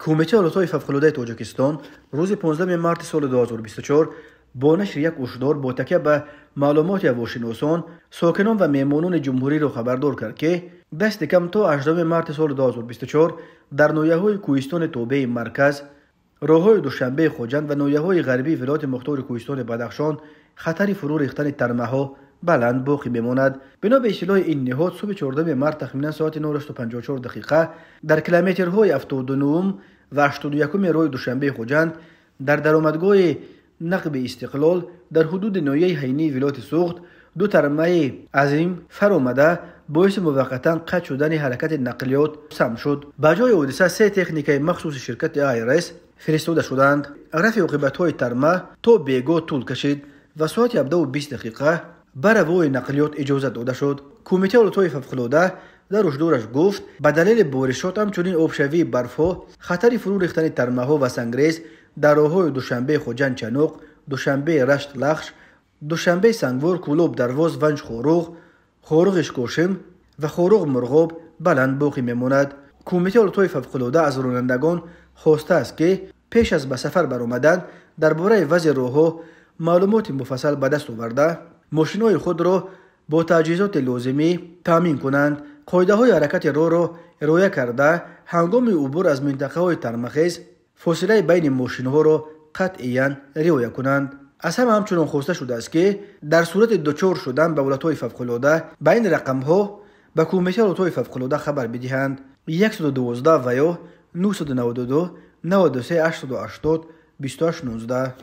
کمیته حالتهای فوق‌العاده تاجیکستان روز 15 مارس سال 2024 با نشر یک هشدار با تکیه به معلومات هواشناسان ساکنان و مهمانان جمهوری را خبردار کرد که دست کم تا 18 مارس سال 2024 در ناحیه‌های کوهستان توبه مرکز، راه‌های دوشنبه خوجند و ناحیه‌های غربی ولایت مختار کوهستان بدخشان خطر فرو ریختن ترمه‌ها بلند باقی بماند. بنا به اطلاع این نهاد صبح 14 مارس تخمینا ساعت 9:54 دقیقه در کیلومترهای 79 و 81 راه دوشنبه خوجند در درآمدگاه نقب استقلال در حدود ناحیه حینی ولایت سوخت دو ترمه عظیم فرآمده باعث موقتا قطع شدن حرکت نقلیات سم شد. به جای حادثه سه تکنیک مخصوص شرکت آیرس فرستاده شدند. رفع عاقبت‌های ترمه تا بیگاه طول کشید و ساعت 17:20 دقیقه بر روی نقلیات اجازه داده شد. کمیته حالتهای فوق‌العاده در هشدارش گفت به دلیل بارشات همچنین آبشوی برف‌ها خطر فرو ریختن ترمه‌ها و سنگریز در راه‌های دوشنبه خوجند چنوق، دوشنبه رشت لخش، دوشنبه سنگوار کولوب درواز ونج خوروغ اشکوشم و خوروغ مرغاب بلند باقی میماند. کمیته حالتهای فوق‌العاده از رانندگان خواسته است که پیش از به سفر برآمدن درباره وضع راه‌ها معلومات مفصل به دست آورده ماشین‌های خود را با تجهیزات لازمی تامین کنند. قاعده‌های حرکت راه را رعایت کرده هنگام عبور از منطقه‌های ترمخیز فاصله بین ماشین‌ها را قطعاً رعایت کنند. از همچنین خواسته شده است که در صورت دچار شدن به حالتهای فوق‌العاده به این رقم‌ها به کمیته حالتهای فوق‌العاده خبر بدهند: 112 و یا 992 93 880 28 19.